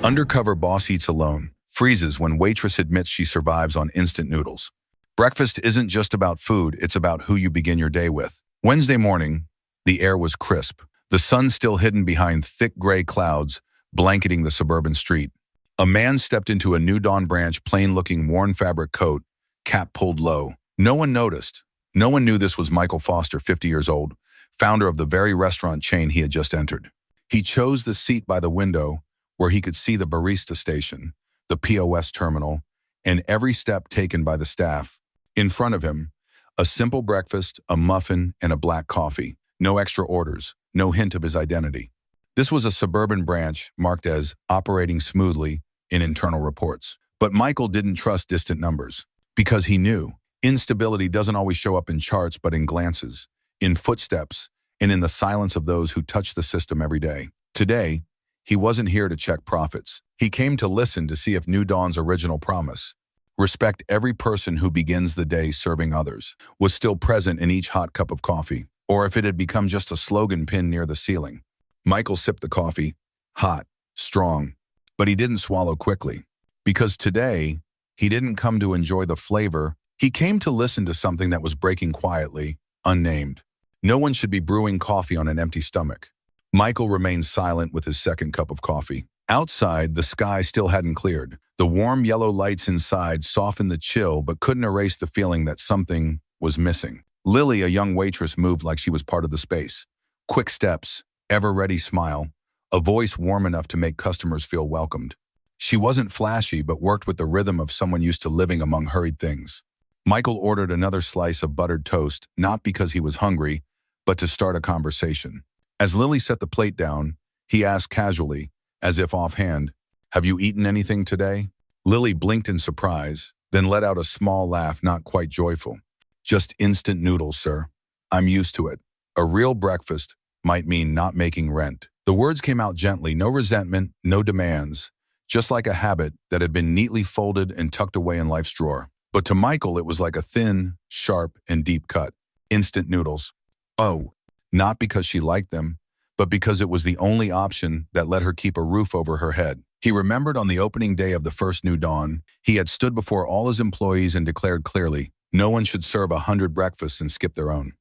Undercover boss eats alone, freezes when waitress admits she survives on instant noodles. Breakfast isn't just about food, it's about who you begin your day with. Wednesday morning, the air was crisp. The sun still hidden behind thick gray clouds blanketing the suburban street. A man stepped into a New Dawn branch, plain-looking worn fabric coat, cap pulled low. No one noticed. No one knew this was Michael Foster, 50 years old, founder of the very restaurant chain he had just entered. He chose the seat by the window where he could see the barista station, the POS terminal, and every step taken by the staff. In front of him, a simple breakfast, a muffin, and a black coffee. No extra orders, no hint of his identity. This was a suburban branch marked as operating smoothly in internal reports. But Michael didn't trust distant numbers because he knew instability doesn't always show up in charts but in glances, in footsteps, and in the silence of those who touch the system every day. Today, he wasn't here to check profits. He came to listen to see if New Dawn's original promise, respect every person who begins the day serving others, was still present in each hot cup of coffee, or if it had become just a slogan pinned near the ceiling. Michael sipped the coffee, hot, strong, but he didn't swallow quickly. Because today, he didn't come to enjoy the flavor, he came to listen to something that was breaking quietly, unnamed. No one should be brewing coffee on an empty stomach. Michael remained silent with his second cup of coffee. Outside, the sky still hadn't cleared. The warm yellow lights inside softened the chill but couldn't erase the feeling that something was missing. Lily, a young waitress, moved like she was part of the space. Quick steps, ever-ready smile, a voice warm enough to make customers feel welcomed. She wasn't flashy but worked with the rhythm of someone used to living among hurried things. Michael ordered another slice of buttered toast, not because he was hungry, but to start a conversation. As Lily set the plate down, he asked casually, as if offhand, "Have you eaten anything today?" Lily blinked in surprise, then let out a small laugh, not quite joyful. "Just instant noodles, sir. I'm used to it. A real breakfast might mean not making rent." The words came out gently, no resentment, no demands, just like a habit that had been neatly folded and tucked away in life's drawer. But to Michael, it was like a thin, sharp, and deep cut. Instant noodles. Oh, not because she liked them, but because it was the only option that let her keep a roof over her head. He remembered on the opening day of the first New Dawn, he had stood before all his employees and declared clearly, no one should serve 100 breakfasts and skip their own.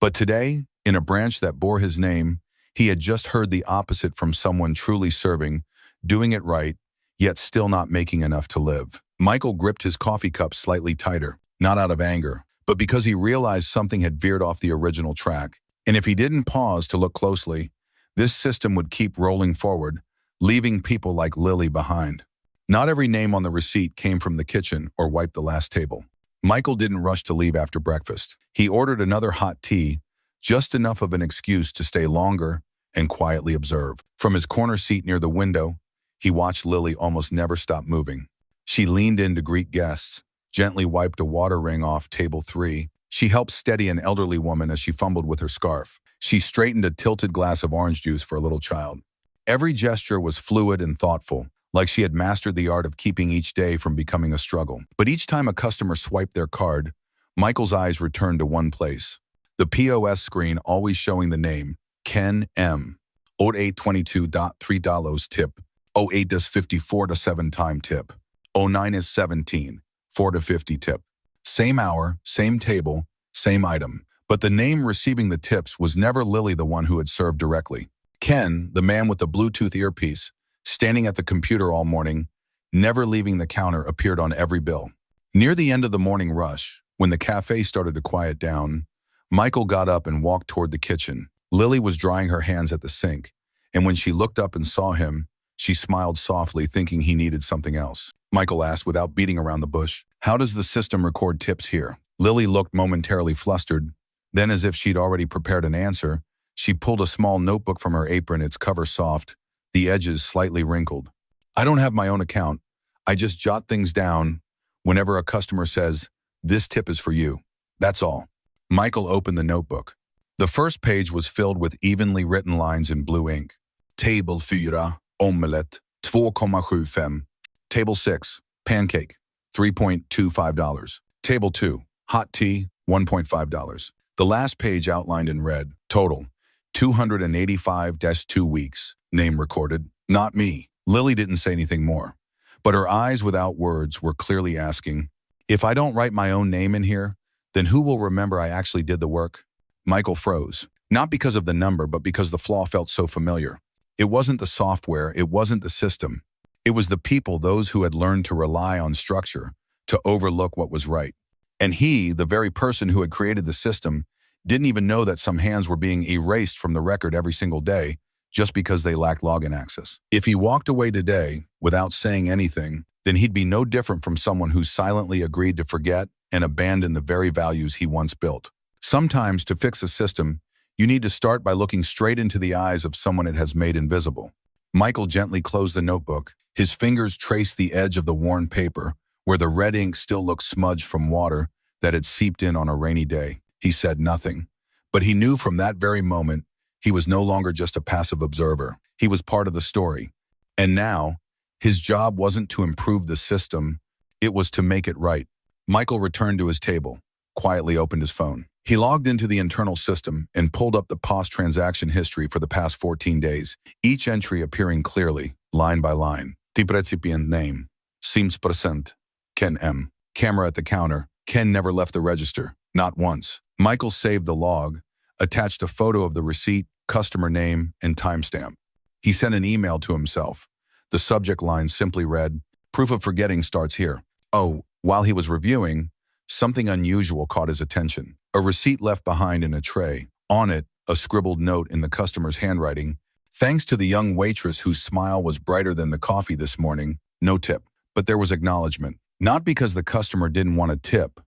But today, in a branch that bore his name, he had just heard the opposite from someone truly serving, doing it right, yet still not making enough to live. Michael gripped his coffee cup slightly tighter, not out of anger, but because he realized something had veered off the original track. And if he didn't pause to look closely, this system would keep rolling forward, leaving people like Lily behind. Not every name on the receipt came from the kitchen or wiped the last table. Michael didn't rush to leave after breakfast. He ordered another hot tea, just enough of an excuse to stay longer and quietly observe. From his corner seat near the window, he watched Lily almost never stop moving. She leaned in to greet guests, gently wiped a water ring off table 3. She helped steady an elderly woman as she fumbled with her scarf. She straightened a tilted glass of orange juice for a little child. Every gesture was fluid and thoughtful, like she had mastered the art of keeping each day from becoming a struggle. But each time a customer swiped their card, Michael's eyes returned to one place. The POS screen always showing the name, Ken M. 0822.3 dollars tip. 08 is 54 to 7 time tip. 09 is 17, 4 to 50 tip. Same hour, same table, same item. But the name receiving the tips was never Lily, the one who had served directly. Ken, the man with the Bluetooth earpiece, standing at the computer all morning, never leaving the counter, appeared on every bill. Near the end of the morning rush, when the cafe started to quiet down, Michael got up and walked toward the kitchen. Lily was drying her hands at the sink, and when she looked up and saw him, she smiled softly, thinking he needed something else. Michael asked without beating around the bush, "How does the system record tips here?" Lily looked momentarily flustered. Then, as if she'd already prepared an answer, she pulled a small notebook from her apron, its cover soft, the edges slightly wrinkled. "I don't have my own account. I just jot things down whenever a customer says, 'This tip is for you.' That's all." Michael opened the notebook. The first page was filled with evenly written lines in blue ink. Table 4, omelette, 2,75. Table 6, pancake, $3.25. Table 2, hot tea, $1.5. The last page outlined in red, total, 285-2 weeks, name recorded, not me. Lily didn't say anything more, but her eyes without words were clearly asking, if I don't write my own name in here, then who will remember I actually did the work? Michael froze, not because of the number, but because the flaw felt so familiar. It wasn't the software, it wasn't the system. It was the people, those who had learned to rely on structure, to overlook what was right. And he, the very person who had created the system, didn't even know that some hands were being erased from the record every single day just because they lacked login access. If he walked away today without saying anything, then he'd be no different from someone who silently agreed to forget and abandon the very values he once built. Sometimes, to fix a system, you need to start by looking straight into the eyes of someone it has made invisible. Michael gently closed the notebook. His fingers traced the edge of the worn paper, where the red ink still looked smudged from water that had seeped in on a rainy day. He said nothing, but he knew from that very moment he was no longer just a passive observer. He was part of the story. And now, his job wasn't to improve the system, it was to make it right. Michael returned to his table, quietly opened his phone. He logged into the internal system and pulled up the POS transaction history for the past 14 days, each entry appearing clearly, line by line. The recipient name, seems present, Ken M. Camera at the counter, Ken never left the register, not once. Michael saved the log, attached a photo of the receipt, customer name, and timestamp. He sent an email to himself. The subject line simply read, "Proof of forgetting starts here." Oh, while he was reviewing, something unusual caught his attention. A receipt left behind in a tray. On it, a scribbled note in the customer's handwriting. Thanks to the young waitress whose smile was brighter than the coffee this morning, no tip. But there was acknowledgement. Not because the customer didn't want a tip,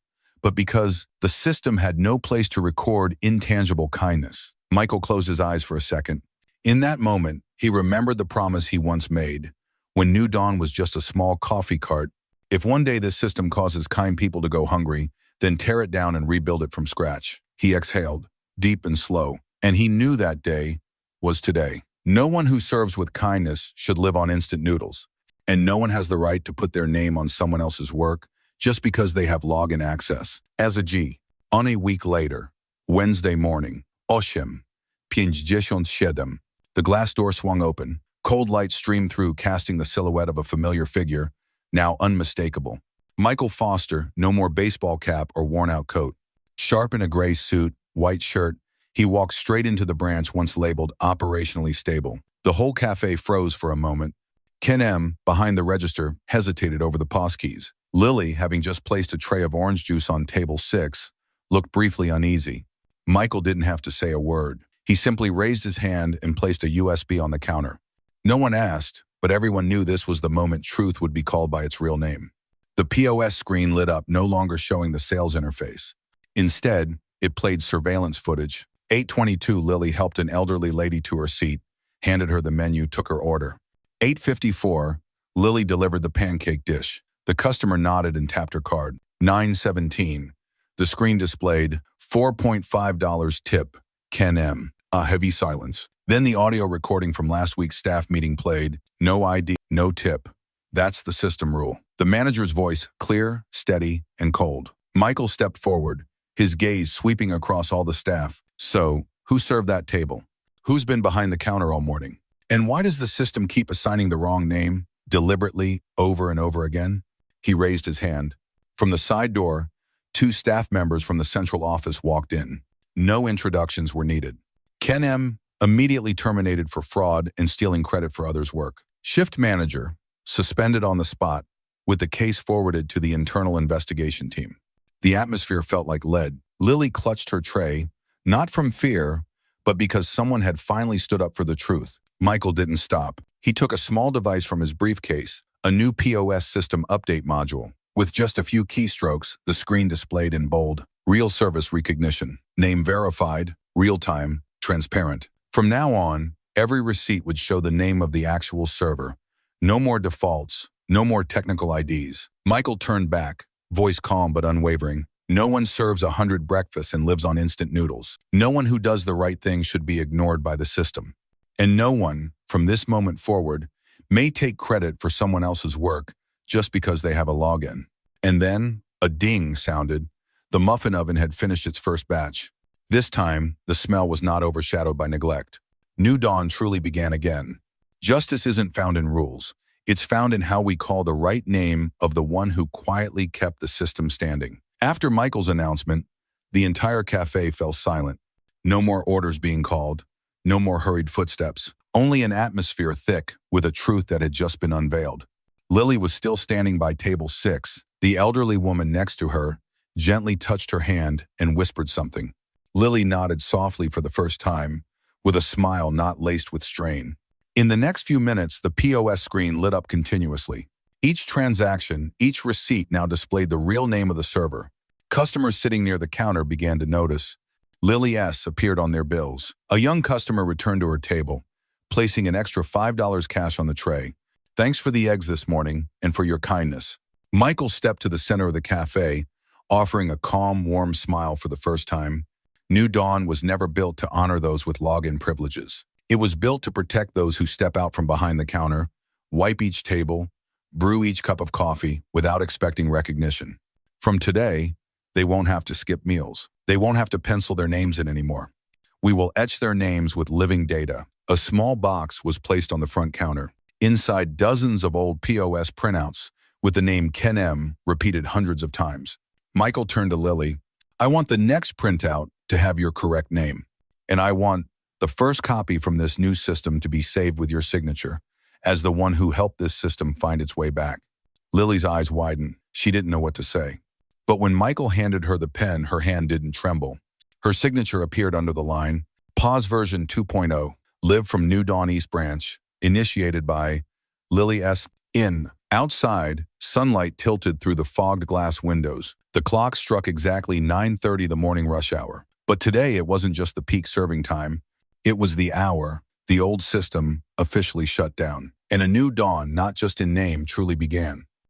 but because the system had no place to record intangible kindness. Michael closed his eyes for a second. In that moment, he remembered the promise he once made, when New Dawn was just a small coffee cart. If one day this system causes kind people to go hungry, then tear it down and rebuild it from scratch. He exhaled, deep and slow, and he knew that day was today. No one who serves with kindness should live on instant noodles, and no one has the right to put their name on someone else's work just because they have login access. As a G, on a week later, Wednesday morning, 8:57, the glass door swung open. Cold light streamed through, casting the silhouette of a familiar figure, now unmistakable. Michael Foster, no more baseball cap or worn-out coat. Sharp in a gray suit, white shirt, he walked straight into the branch once labeled operationally stable. The whole cafe froze for a moment. Ken M., behind the register, hesitated over the POS keys. Lily, having just placed a tray of orange juice on table 6, looked briefly uneasy. Michael didn't have to say a word. He simply raised his hand and placed a USB on the counter. No one asked, but everyone knew this was the moment truth would be called by its real name. The POS screen lit up, no longer showing the sales interface. Instead, it played surveillance footage. 8:22, Lily helped an elderly lady to her seat, handed her the menu, took her order. 8:54, Lily delivered the pancake dish. The customer nodded and tapped her card. 9:17, the screen displayed $4.5 tip, Ken M. A heavy silence. Then the audio recording from last week's staff meeting played. No ID, no tip. That's the system rule. The manager's voice, clear, steady, and cold. Michael stepped forward, his gaze sweeping across all the staff. So, who served that table? Who's been behind the counter all morning? And why does the system keep assigning the wrong name, deliberately, over and over again? He raised his hand. From the side door, 2 staff members from the central office walked in. No introductions were needed. Ken M., immediately terminated for fraud and stealing credit for others' work. Shift manager, suspended on the spot, with the case forwarded to the internal investigation team. The atmosphere felt like lead. Lily clutched her tray, not from fear, but because someone had finally stood up for the truth. Michael didn't stop. He took a small device from his briefcase, a new POS system update module. With just a few keystrokes, the screen displayed in bold, real service recognition, name verified, real-time, transparent. From now on, every receipt would show the name of the actual server. No more defaults, no more technical IDs. Michael turned back, voice calm but unwavering. No one serves 100 breakfasts and lives on instant noodles. No one who does the right thing should be ignored by the system. And no one, from this moment forward, may take credit for someone else's work just because they have a login. And then, a ding sounded. The muffin oven had finished its first batch. This time, the smell was not overshadowed by neglect. New dawn truly began again. Justice isn't found in rules. It's found in how we call the right name of the one who quietly kept the system standing. After Michael's announcement, the entire cafe fell silent. No more orders being called, no more hurried footsteps, only an atmosphere thick with a truth that had just been unveiled. Lily was still standing by table 6. The elderly woman next to her gently touched her hand and whispered something. Lily nodded softly for the first time, with a smile not laced with strain. In the next few minutes, the POS screen lit up continuously. Each transaction, each receipt now displayed the real name of the server. Customers sitting near the counter began to notice. Lily S. appeared on their bills. A young customer returned to her table, placing an extra $5 cash on the tray. "Thanks for the eggs this morning and for your kindness." Michael stepped to the center of the cafe, offering a calm, warm smile for the first time. New Dawn was never built to honor those with login privileges. It was built to protect those who step out from behind the counter, wipe each table, brew each cup of coffee without expecting recognition. From today, they won't have to skip meals. They won't have to pencil their names in anymore. We will etch their names with living data. A small box was placed on the front counter. Inside, dozens of old POS printouts with the name Ken M repeated hundreds of times. Michael turned to Lily. "I want the next printout to have your correct name. And I want the first copy from this new system to be saved with your signature as the one who helped this system find its way back." Lily's eyes widened. She didn't know what to say. But when Michael handed her the pen, her hand didn't tremble. Her signature appeared under the line, "Pause version 2.0, live from New Dawn East Branch, initiated by Lily S. In." Outside, sunlight tilted through the fogged glass windows. The clock struck exactly 9:30 the morning rush hour. But today it wasn't just the peak serving time. It was the hour the old system officially shut down. And a new dawn, not just in name, truly began.